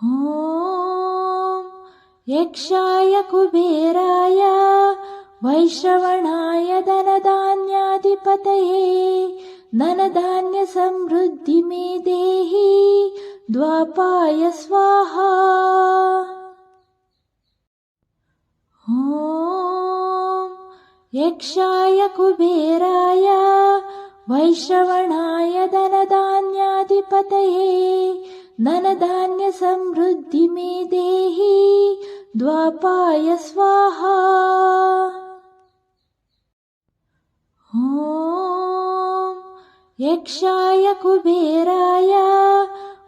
ॐ यक्षाय कुबेराय वैश्रवणाय धनधान्याधिपतये धनधान्यसमृद्धि मे देहि द्वापाय स्वाहा। ॐ यक्षाय कुबेराय वैश्रवणाय धनधान्याधिपतये धनधान्यसमृद्धि मे देहि द्वापाय स्वाहा। ॐ यक्षाय कुबेराय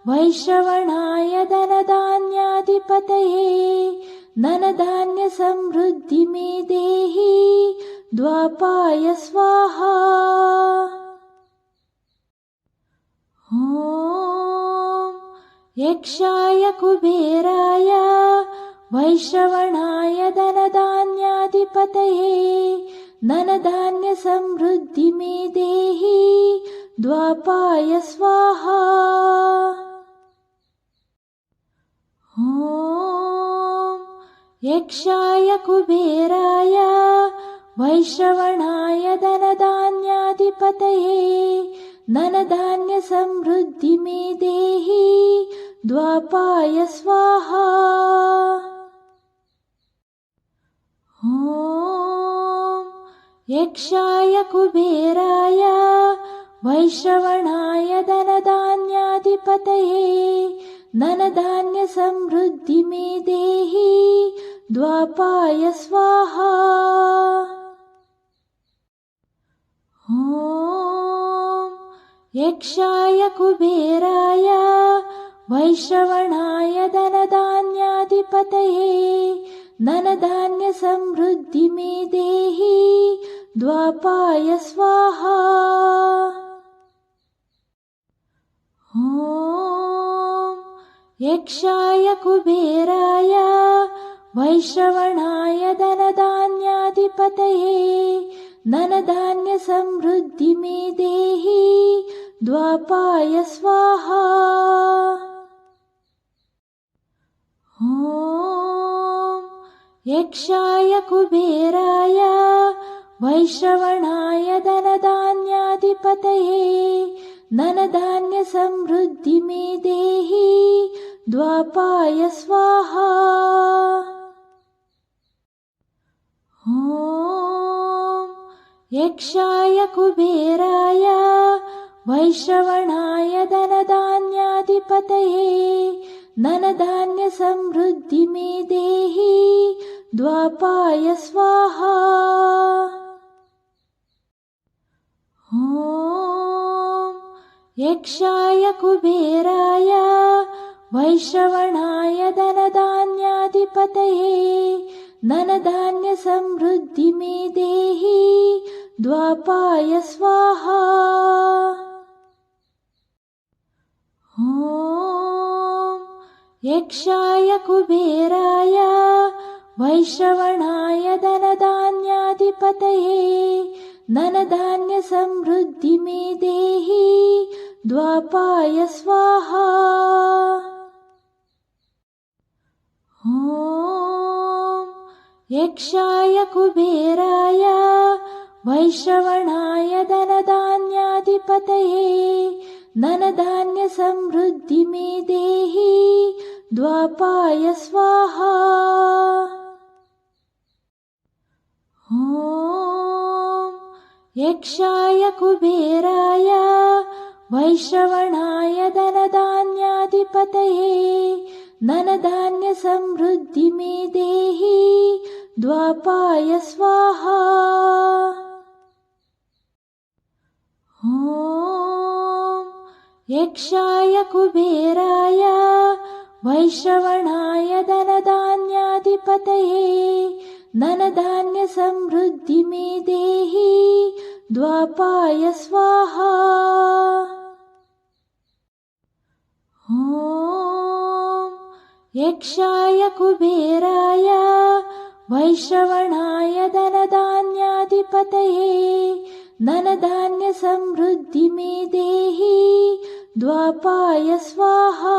वैश्रवणाय धनधान्याधिपतये धनधान्यसमृद्धि मे देहि द्वापाय स्वाहा। ॐ यक्षाय कुबेराय वैश्रवणाय धनधान्याधिपतये धनधान्यसमृद्धि मे देहि द्वापाय स्वाहा। ॐ यक्षाय कुबेराय वैश्रवणाय धनधान्याधिपतये धनधान्यसमृद्धि मे देहि द्वापाय स्वाहा। ॐ यक्षाय कुबेराय वैश्रवणाय धनधान्याधिपतये धनधान्यसमृद्धि मे देहि द्वापाय स्वाहा। ॐ यक्षाय कुबेराय वैश्रवणाय धनधान्याधिपतये धनधान्यसमृद्धि मे देहि द्वापाय स्वाहा। ॐ यक्षाय कुबेराय वैश्रवणाय धनधान्याधिपतये धनधान्यसमृद्धि मे देहि द्वापाय स्वाहा। ॐ यक्षाय कुबेराय वैश्रवणाय धनधान्याधिपतये धनधान्यसमृद्धि मे देहि द्वापाय स्वाहा। ॐ यक्षाय कुबेराय वैश्रवणाय धनधान्याधिपतये धनधान्यसमृद्धि मे देहि द्वापाय स्वाहा। ॐ यक्षाय कुबेराय वैश्रवणाय धनधान्याधिपतये धनधान्यसमृद्धि मे देहि द्वापाय स्वाहा। ॐ यक्षाय कुबेराय वैश्रवणाय धनधान्याधिपतये धनधान्यसमृद्धि मे देहि द्वापाय स्वाहा। ॐ यक्षाय कुबेराय वैश्रवणाय धनधान्याधिपतये धनधान्यसमृद्धि मे देहि द्वापाय स्वाहा। ॐ यक्षाय कुबेराय वैश्रवणाय धनधान्याधिपतये धनधान्यसमृद्धि मे देहि द्वापाय स्वाहा। ॐ यक्षाय कुबेराय वैश्रवणाय धनधान्याधिपतये धनधान्यसमृद्धि मे देहि द्वापाय स्वाहा। ॐ यक्षाय कुबेराय वैश्रवणाय धनधान्याधिपतये धनधान्यसमृद्धि मे देहि द्वापाय स्वाहा।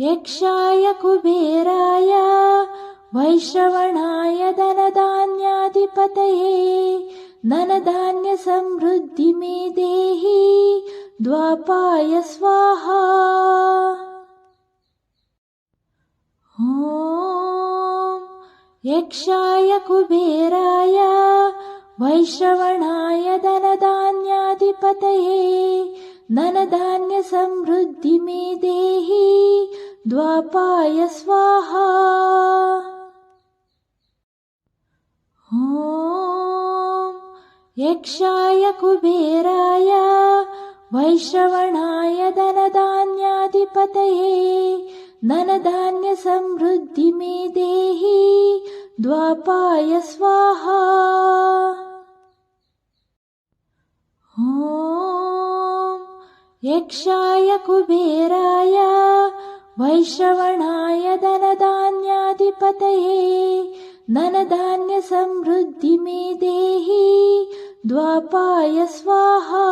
यक्षाय कुबेराय वैश्रवणाय धनधान्याधिपतये धनधान्य समृद्धि मे देहि द्वापाय स्वाहा। ॐ यक्षाय कुबेराय वैश्रवणाय धनधान्याधिपतये धनधान्य समृद्धि मे देहि द्वापाय स्वाहा। ॐ यक्षाय कुबेराय वैश्रवणाय धनधान्याधिपतये धनधान्य समृद्धि मे देहि द्वापाय स्वाहा। ॐ यक्षाय कुबेराय वैश्रवणाय धनधान्याधिपतये धनधान्य समृद्धि मे देहि द्वापाय स्वाहा।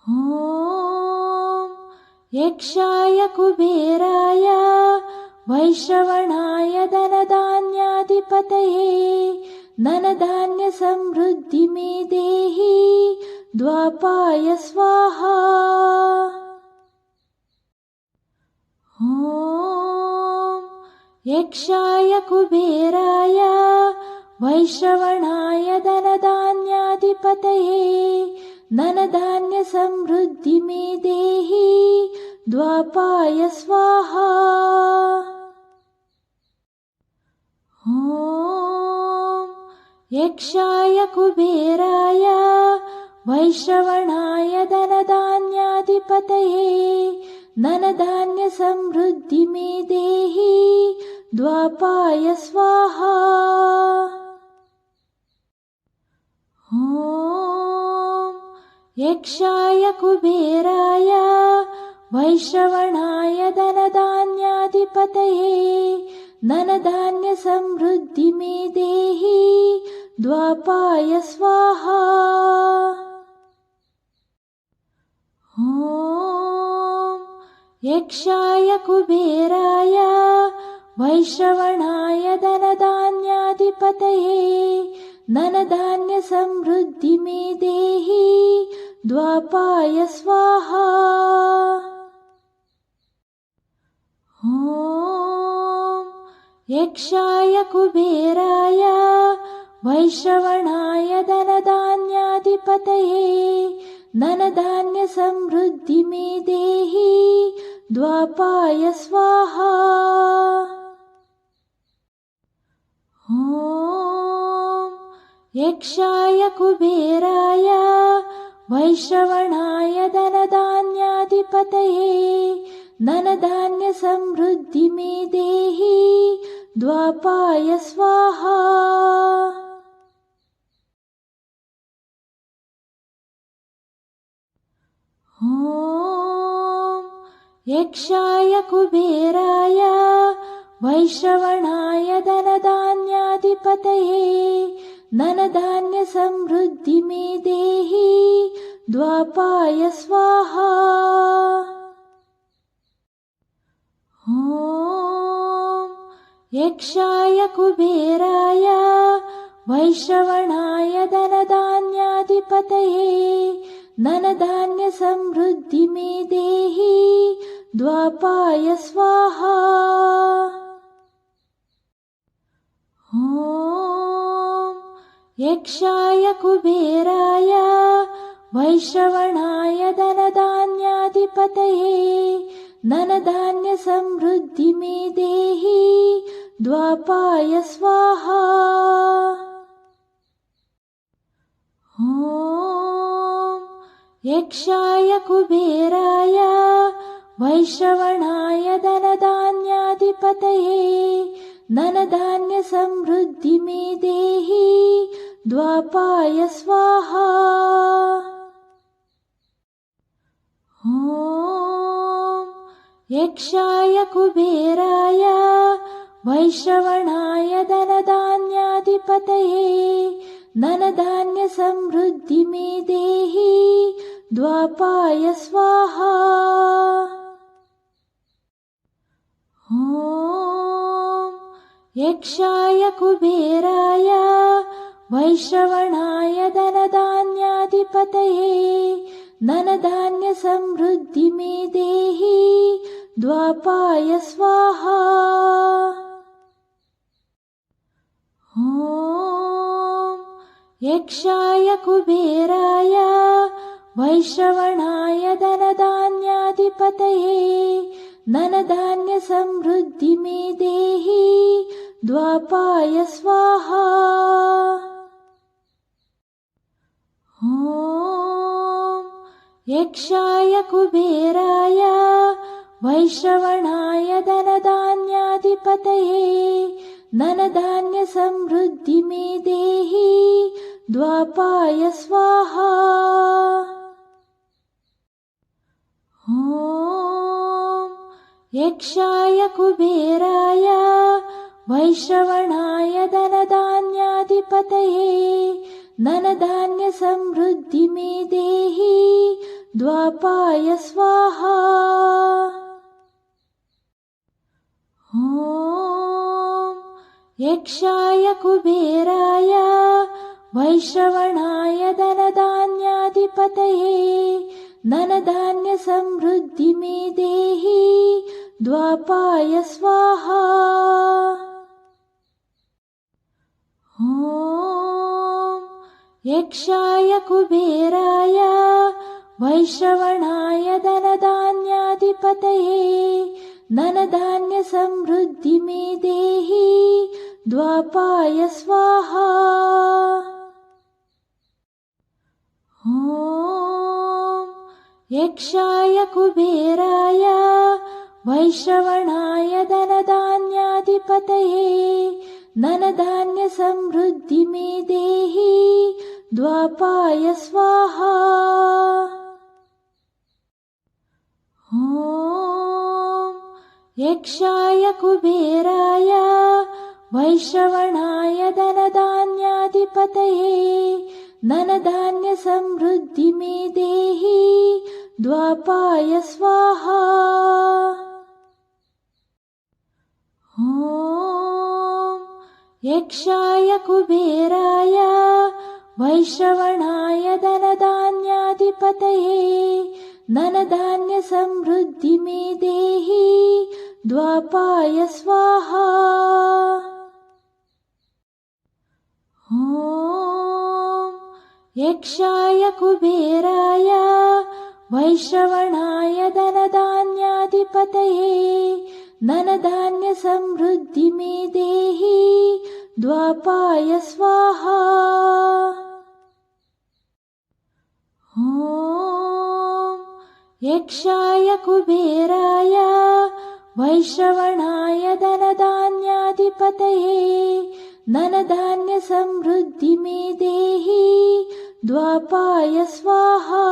ॐ यक्षाय कुबेराय वैश्रवणाय धनधान्याधिपतये धनधान्य समृद्धि मे देहि द्वापाय स्वाहा। ॐ यक्षाय कुबेराय वैश्रवणाय धनधान्याधिपतये धनधान्य समृद्धि मे देहि द्वापाय स्वाहा। ॐ यक्षाय कुबेराय वैश्रवणाय धनधान्याधिपतये धनधान्य समृद्धि मे देहि द्वापाय स्वाहा। ॐ यक्षाय कुबेराय वैश्रवणाय धनधान्याधिपतये धनधान्य समृद्धि मे देहि द्वापाय स्वाहा। ॐ यक्षाय कुबेराय वैश्रवणाय धनधान्याधिपतये धनधान्य समृद्धि मे देहि द्वापाय स्वाहा। ॐ यक्षाय कुबेराय वैश्रवणाय धनधान्याधिपतये धनधान्य समृद्धि मे देहि द्वापाय स्वाहा। ॐ यक्षाय कुबेराय वैश्रवणाय धनधान्याधिपतये धनधान्य समृद्धि मे देहि द्वापाय स्वाहा। ॐ यक्षाय कुबेराय वैश्रवणाय धनधान्याधिपतये धनधान्य समृद्धि मे देहि द्वापाय स्वाहा। ॐ यक्षाय कुबेराय वैश्रवणाय धनधान्याधिपतये धनधान्य समृद्धि मे देहि द्वापाय स्वाहा। ॐ यक्षाय कुबेराय वैश्रवणाय धनधान्याधिपतये धनधान्य समृद्धि मे देहि द्वापाय स्वाहा। ॐ यक्षाय कुबेराय वैश्रवणाय धनधान्याधिपतये धनधान्य समृद्धि मे देहि द्वापाय स्वाहा। ॐ यक्षाय कुबेराय वैश्रवणाय धनधान्याधिपतये धनधान्य समृद्धि मे देहि द्वापाय स्वाहा ॐ यक्षाय कुबेराय वैश्रवणाय धनधान्याधिपतये धनधान्यसमृद्धि मे देहि द्वापाय स्वाहा ॐ यक्षाय कुबेराय वैश्रवणाय धनधान्याधिपतये धनधान्यसमृद्धि मे देहि द्वापाय स्वाहा ॐ यक्षाय कुबेराय वैश्रवणाय धनधान्याधिपतये धनधान्यसमृद्धि मे देहि द्वापाय स्वाहा ॐ यक्षाय कुबेराय वैश्रवणाय धनधान्याधिपतये धनधान्यसमृद्धि मे देहि द्वापाय स्वाहा ॐ यक्षाय कुबेराय वैश्रवणाय धनधान्याधिपतये धनधान्यसमृद्धि मे देहि द्वापाय स्वाहा ॐ यक्षाय कुबेराय वैश्रवणाय धनधान्याधिपतये धनधान्यसमृद्धि मे देहि द्वापाय स्वाहा ॐ यक्षाय कुबेराय वैश्रवणाय धनधान्याधिपतये धनधान्यसमृद्धि मे देहि द्वापाय स्वाहा ॐ यक्षाय कुबेराय वैश्रवणाय धनधान्याधिपतये धनधान्यसमृद्धि मे देहि द्वापाय स्वाहा ॐ यक्षाय कुबेराय वैश्रवणाय धनधान्याधिपतये धनधान्यसमृद्धि मे देहि द्वापाय स्वाहा ॐ यक्षाय कुबेराय वैश्रवणाय धनधान्याधिपतये धनधान्यसमृद्धि मे देहि द्वापाय स्वाहा ॐ यक्षाय कुबेराय वैश्रवणाय धनधान्याधिपतये धनधान्यसमृद्धि मे देहि द्वापाय स्वाहा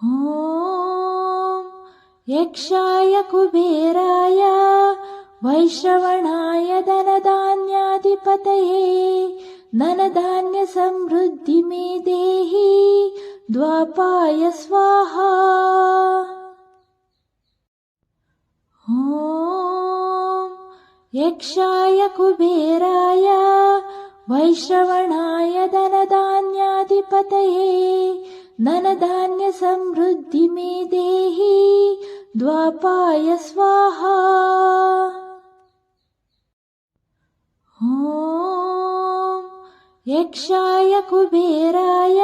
ॐ यक्षाय कुबेराय वैश्रवणाय धनधान्याधिपतये धनधान्यसमृद्धि मे देहि द्वापाय स्वाहा ॐ यक्षाय कुबेराय वैश्रवणाय धनधान्याधिपतये धनधान्यसमृद्धि मे देहि द्वापाय स्वाहा ॐ यक्षाय कुबेराय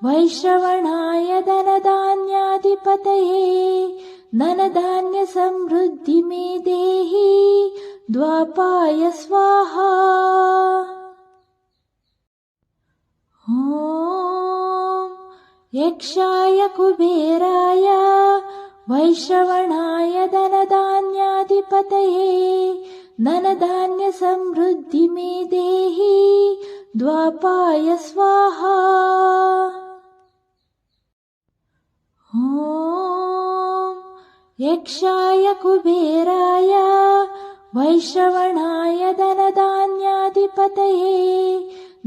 वैश्रवणाय धनधान्याधिपतये धनधान्यसमृद्धि मे देहि द्वापाय स्वाहा ॐ यक्षाय कुबेराय वैश्रवणाय धनधान्याधिपतये धनधान्यसमृद्धि मे देहि द्वापाय स्वाहा ॐ यक्षाय कुबेराय वैश्रवणाय धनधान्याधिपतये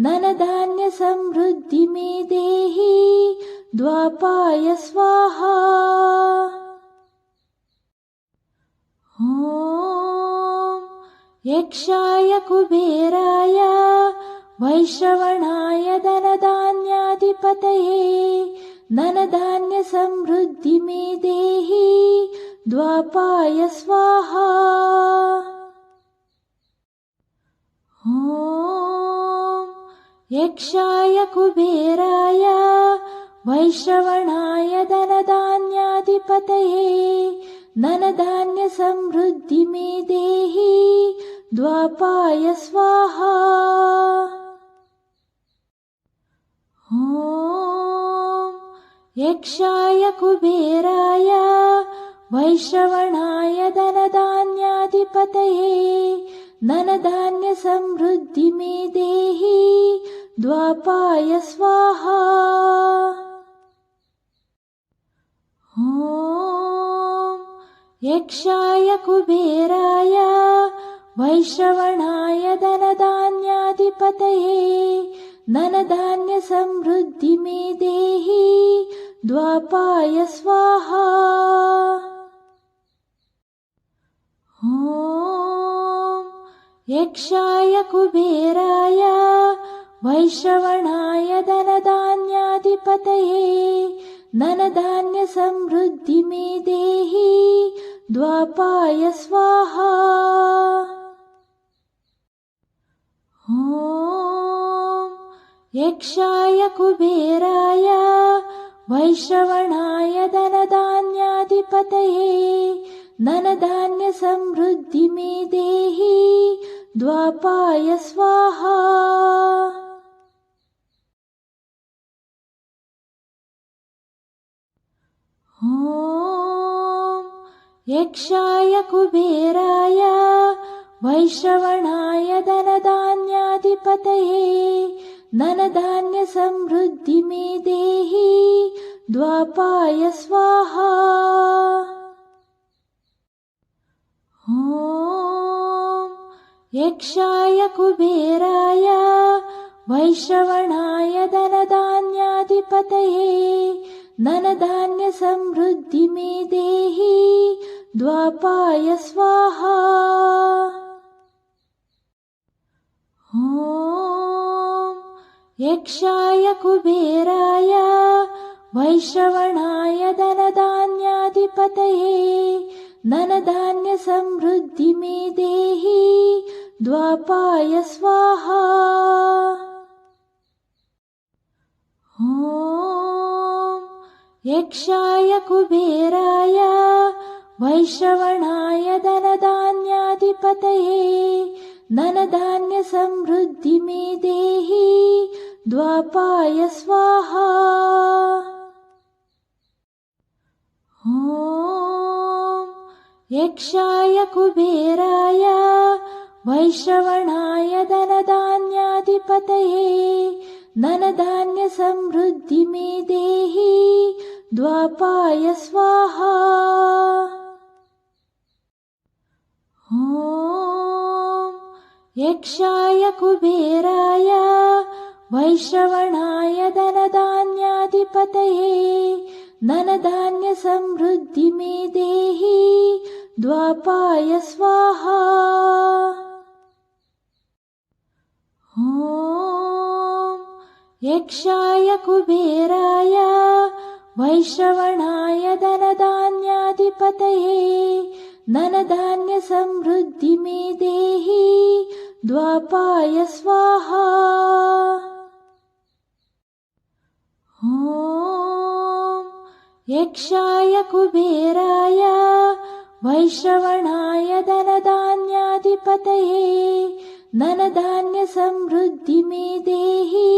धनधान्यसमृद्धिमे देहि द्वापाय स्वाहा। ॐ यक्षाय कुबेराय वैश्रवणाय धनधान्याधिपतये धनधान्यसमृद्धिमे देहि द्वापाय स्वाहा। ॐ यक्षाय कुबेराय वैश्रवणाय धनधान्याधिपतये धनधान्यसमृद्धिमे देहि द्वापाय स्वाहा। ॐ यक्षाय कुबेराय वैश्रवणाय धनधान्याधिपतये धनधान्यसमृद्धिमे देहि द्वापाय स्वाहा। ॐ यक्षाय कुबेराय वैश्रवणाय धनधान्याधिपतये धनधान्यसमृद्धिमे देहि द्वापाय स्वाहा। ॐ यक्षाय कुबेराय वैश्रवणाय धनधान्याधिपतये धनधान्यसमृद्धिमे देहि द्वापाय स्वाहा। ॐ यक्षाय कुबेराय वैश्रवणाय धनधान्याधिपतये धनधान्यसमृद्धिमे देहि द्वापाय स्वाहा। ॐ यक्षाय कुबेराय वैश्रवणाय धनधान्याधिपतये धनधान्यसमृद्धिमे देहि द्वापाय स्वाहा। ॐ यक्षाय कुबेराय वैश्रवणाय धनधान्याधिपतये धनधान्यसमृद्धिमे देहि द्वापाय स्वाहा। ॐ यक्षाय कुबेराय वैश्रवणाय धनधान्याधिपतये धनधान्यसमृद्धिमे देहि द्वापाय स्वाहा। ॐ यक्षाय कुबेराय वैश्रवणाय धनधान्याधिपतये धनधान्यसमृद्धिमे देहि द्वापाय स्वाहा। ॐ यक्षाय कुबेराय वैश्रवणाय धनधान्याधिपतये धनधान्यसमृद्धिमे देहि द्वापाय स्वाहा। ॐ यक्षाय कुबेराय वैश्रवणाय धनधान्याधिपतये धनधान्यसमृद्धिमे देहि द्वापाय स्वाहा। ॐ यक्षाय कुबेराय वैश्रवणाय धनधान्याधिपतये धनधान्यसमृद्धिमे देहि द्वापाय स्वाहा। ॐ यक्षाय कुबेराय वैश्रवणाय धनधान्याधिपतये धनधान्यसमृद्धिमे देहि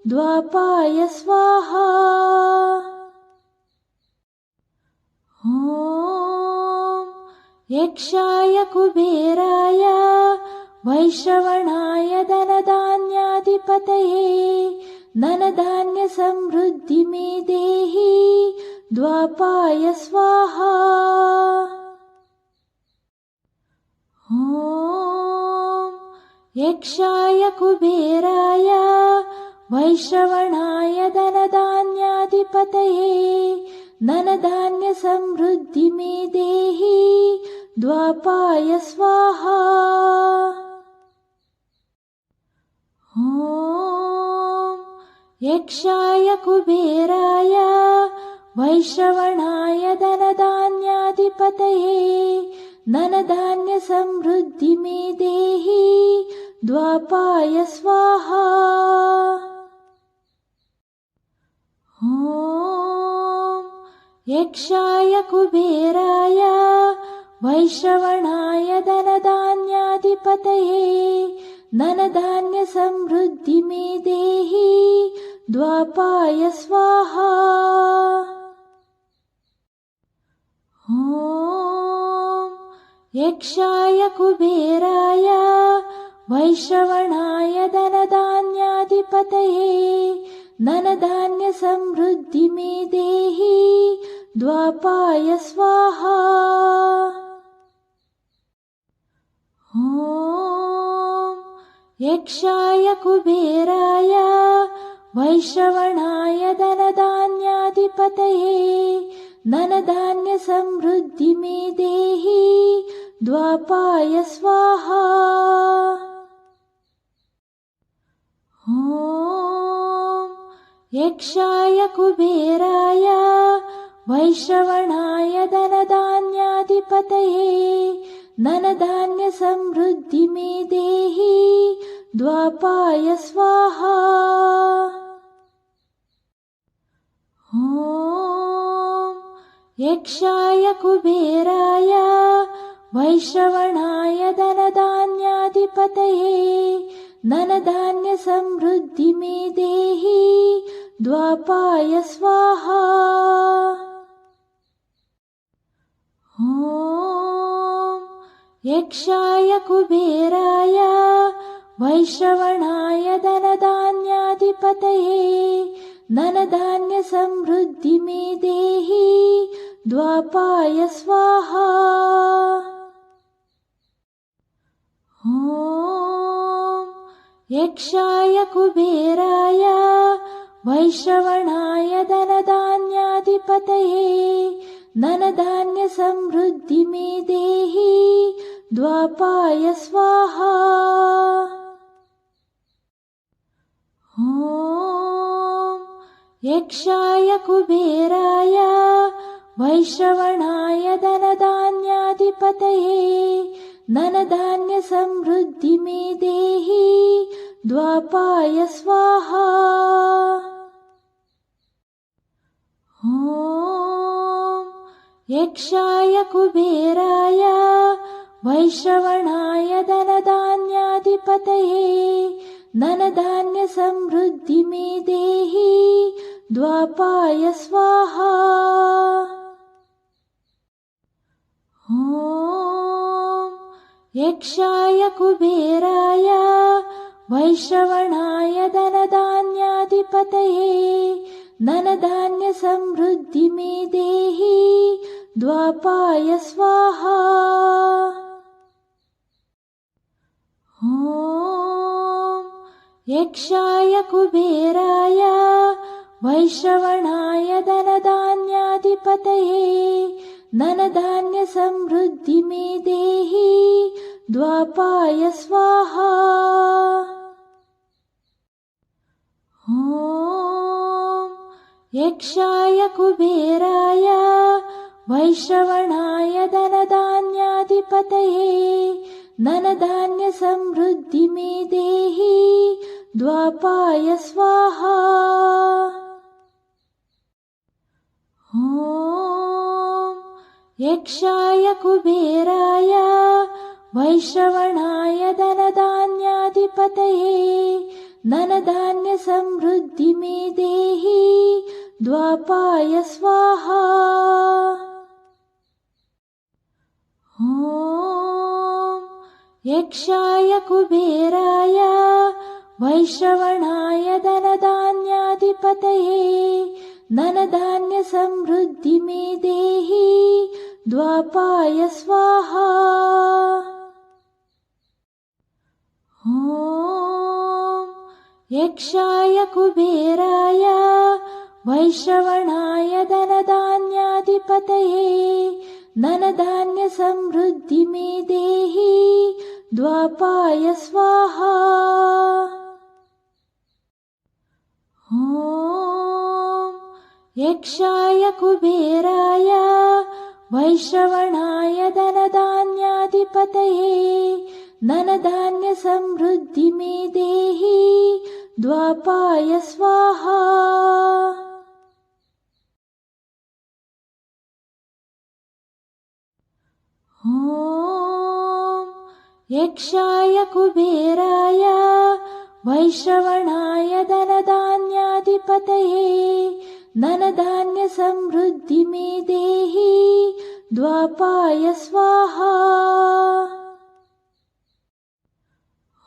द्वापाय स्वाहा। ॐ यक्षाय कुबेराय वैश्रवणाय धनधान्याधिपतये धनधान्यसमृद्धिमे देहि द्वापाय स्वाहा। ॐ यक्षाय कुबेराय वैश्रवणाय धनधान्याधिपतये धनधान्यसमृद्धि मे देहि द्वापाय स्वाहा। ॐ यक्षाय कुबेराय वैश्रवणाय धनधान्याधिपतये धनधान्यसमृद्धि मे देहि द्वापाय स्वाहा। ॐ यक्षाय कुबेराय वैश्रवणाय धनधान्याधिपतये धनधान्यसमृद्धि मे देहि द्वापाय स्वाहा। ॐ यक्षाय कुबेराय वैश्रवणाय धनधान्याधिपतये धनधान्यसमृद्धि मे देहि द्वापाय स्वाहा। ॐ यक्षाय कुबेराय वैश्रवणाय धनधान्याधिपतये धनधान्यसमृद्धि मे देहि द्वापाय स्वाहा। ॐ यक्षाय कुबेराय वैश्रवणाय धनधान्याधिपतये धनधान्यसमृद्धि मे देहि द्वापाय स्वाहा। ॐ यक्षाय कुबेराय वैश्रवणाय धनधान्याधिपतये धनधान्यसमृद्धि मे देहि द्वापाय स्वाहा। ॐ यक्षाय कुबेराय वैश्रवणाय धनधान्याधिपतये धनधान्यसमृद्धि मे देहि द्वापाय स्वाहा। ॐ यक्षाय कुबेराय वैश्रवणाय धनधान्याधिपतये धनधान्यसमृद्धि मे देहि द्वापाय स्वाहा। ॐ यक्षाय कुबेराय वैश्रवणाय धनधान्याधिपतये धनधान्यसमृद्धि मे देहि द्वापाय स्वाहा। ॐ यक्षाय कुबेराय वैश्रवणाय धनधान्याधिपतये धनधान्यसमृद्धि मे देहि द्वापाय स्वाहा। ॐ यक्षाय कुबेराय वैश्रवणाय धनधान्याधिपतये धनधान्यसमृद्धि मे देहि द्वापाय स्वाहा। ॐ यक्षाय कुबेराय वैश्रवणाय धनधान्याधिपतये धनधान्यसमृद्धि मे देहि द्वापाय स्वाहा। ॐ यक्षाय कुबेराय वैश्रवणाय धनधान्याधिपतये धनधान्यसमृद्धि मे देहि द्वापाय स्वाहा। ॐ यक्षाय कुबेराय वैश्रवणाय धनधान्याधिपतये धनधान्यसमृद्धि मे देहि द्वापाय स्वाहा। ॐ यक्षाय कुबेराय वैश्रवणाय धनधान्याधिपतये धनधान्यसमृद्धि मे देहि द्वापाय स्वाहा। ॐ यक्षाय कुबेराय वैश्रवणाय धनधान्याधिपतये धनधान्यसमृद्धि मे देहि द्वापाय स्वाहा। ॐ यक्षाय कुबेराय वैश्रवणाय धनधान्याधिपतये धनधान्यसमृद्धि मे देहि द्वापाय स्वाहा। ॐ यक्षाय कुबेराय वैश्रवणाय धनधान्याधिपतये धनधान्यसमृद्धि मे देहि द्वापाय स्वाहा।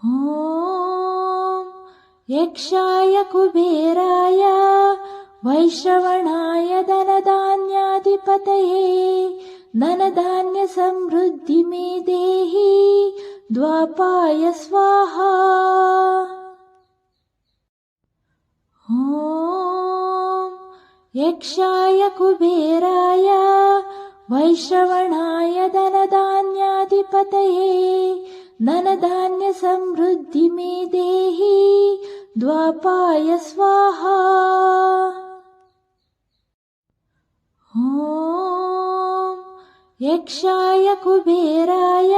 ॐ यक्षाय कुबेराय वैश्रवणाय धनधान्याधिपतये धनधान्यसमृद्धि मे देहि द्वापाय स्वाहा। ॐ यक्षाय कुबेराय वैश्रवणाय धनधान्याधिपतये धनधान्यसमृद्धि मे देहि द्वापाय स्वाहा। ॐ यक्षाय कुबेराय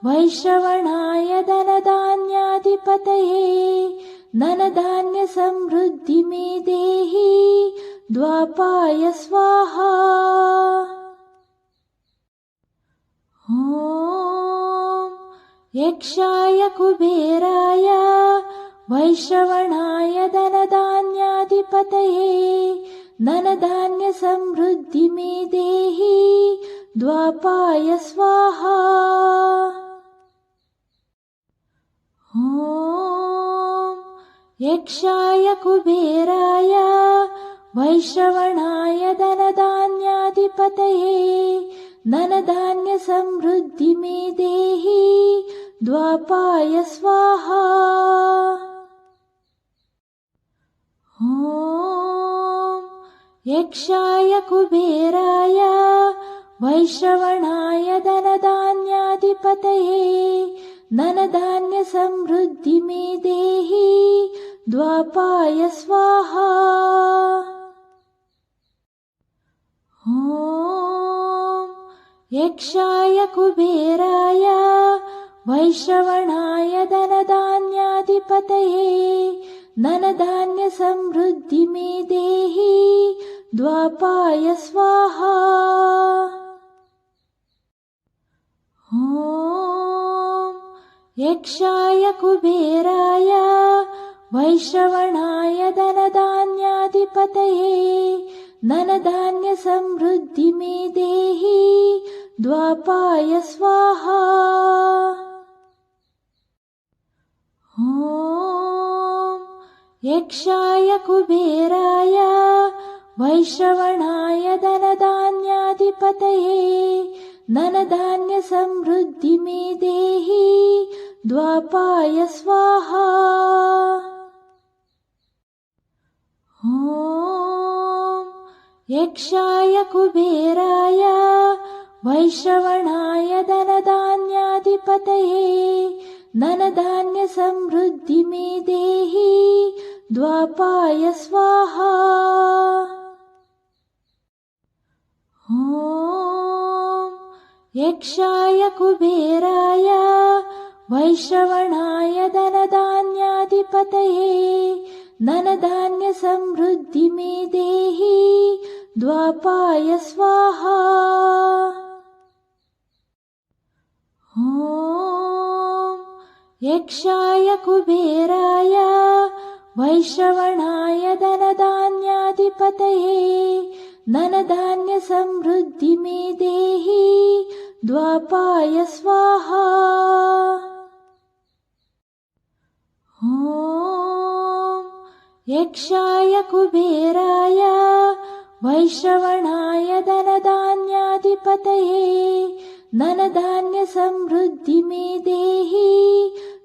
वैश्रवणाय धनधान्याधिपतये धनधान्यसमृद्धि मे देहि द्वापाय स्वाहा। ॐ यक्षाय कुबेराय वैश्रवणाय धनधान्याधिपतये धनधान्यसमृद्धि मे देहि द्वापाय स्वाहा। ॐ यक्षाय कुबेराय वैश्रवणाय धनधान्याधिपतये धनधान्यसमृद्धि मे देहि द्वापाय स्वाहा। ॐ यक्षाय कुबेराय वैश्रवणाय धनधान्याधिपतये धनधान्यसमृद्धि मे देहि द्वापाय स्वाहा। ॐ यक्षाय कुबेराय वैश्रवणाय धनधान्याधिपतये धनधान्यसमृद्धि मे देहि द्वापाय स्वाहा। ॐ यक्षाय कुबेराय वैश्रवणाय धनधान्याधिपतये धनधान्यसमृद्धि मे देहि द्वापाय स्वाहा। ॐ यक्षाय कुबेराय वैश्रवणाय धनधान्याधिपतये धनधान्यसमृद्धि मे देहि द्वापाय स्वाहा। ॐ यक्षाय कुबेराय वैश्रवणाय धनधान्याधिपतये धनधान्यसमृद्धि मे देहि द्वापाय स्वाहा। ॐ यक्षाय कुबेराय वैश्रवणाय धनधान्याधिपतये धनधान्यसमृद्धि मे देहि द्वापाय स्वाहा। ॐ यक्षाय कुबेराय वैश्रवणाय धनधान्याधिपतये धनधान्यसमृद्धि मे देहि द्वापाय स्वाहा। ॐ यक्षाय कुबेराय वैश्रवणाय धनधान्याधिपतये धनधान्यसमृद्धि मे देहि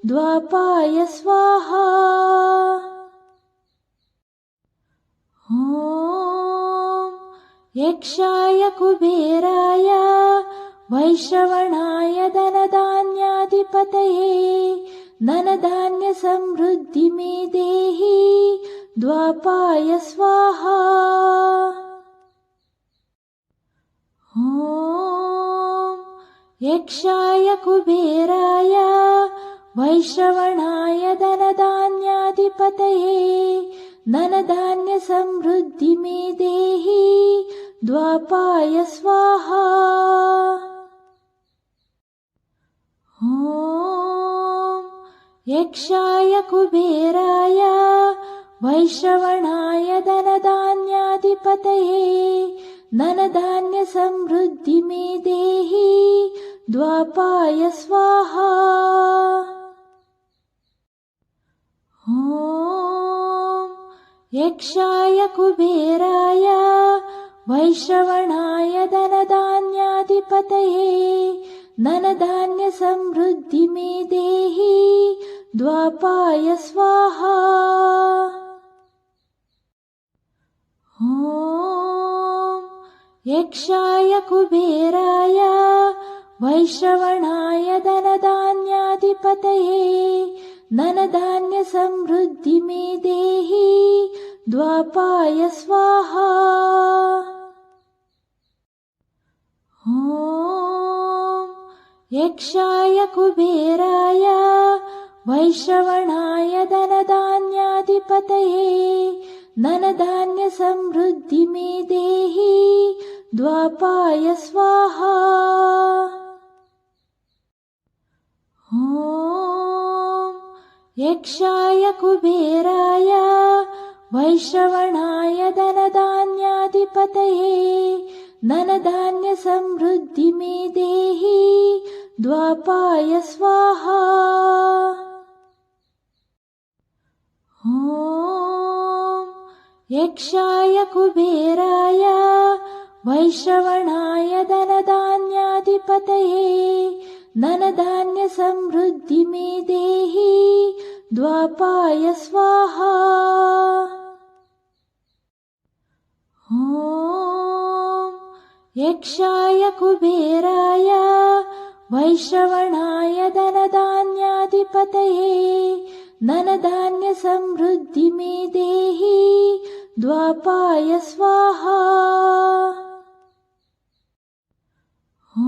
द्वापाय स्वाहा। यक्षाय कुबेराय वैश्रवणाय धनधान्याधिपतये धनधान्यसमृद्धि मे देहि द्वापाय स्वाहा। ॐ यक्षाय कुबेराय वैश्रवणाय धनधान्याधिपतये धनधान्यसमृद्धि मे देहि द्वापाय स्वाहा। ॐ यक्षाय कुबेराय वैश्रवणाय धनधान्याधिपतये धनधान्यसमृद्धि मे देहि द्वापाय स्वाहा। ॐ यक्षाय कुबेराय वैश्रवणाय धनधान्याधिपतये धनधान्यसमृद्धि मे देहि द्वापाय स्वाहा। ॐ यक्षाय कुबेराय वैश्रवणाय धनधान्याधिपतये धनधान्यसमृद्धि मे देहि द्वापाय स्वाहा। ॐ यक्षाय कुबेराय वैश्रवणाय धनधान्याधिपतये धनधान्यसमृद्धि मे देहि द्वापाय स्वाहा। ॐ यक्षाय कुबेराय वैश्रवणाय धनधान्याधिपतये धनधान्यसमृद्धि मे देहि द्वापाय स्वाहा। ॐ यक्षाय कुबेराय वैश्रवणाय धनधान्याधिपतये धनधान्यसमृद्धि मे देहि द्वापाय स्वाहा। ॐ यक्षाय कुबेराय वैश्रवणाय धनधान्याधिपतये धनधान्यसमृद्धि मे देहि द्वापाय स्वाहा। ॐ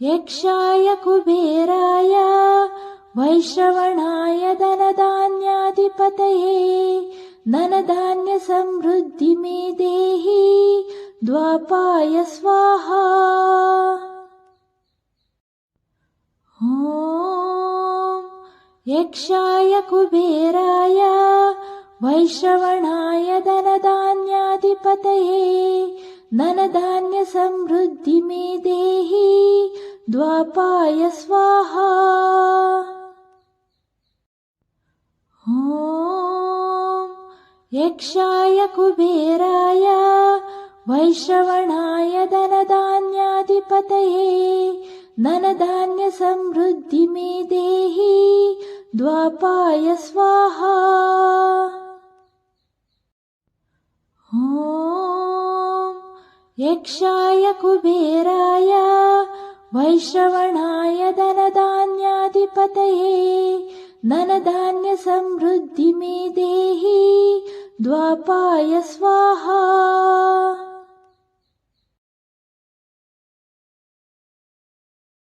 यक्षाय कुबेराय वैश्रवणाय धनधान्याधिपतये धनधान्यसमृद्धि मे देहि द्वापाय स्वाहा। ॐ यक्षाय कुबेराय वैश्रवणाय धनधान्याधिपतये धनधान्यसमृद्धि मे देहि द्वापाय स्वाहा। ॐ यक्षाय कुबेराय वैश्रवणाय धनधान्याधिपतये धनधान्यसमृद्धि मे देहि द्वापाय स्वाहा। ॐ यक्षाय कुबेराय वैश्रवणाय धनधान्याधिपतये धनधान्यसमृद्धि मे देहि द्वापाय स्वाहा।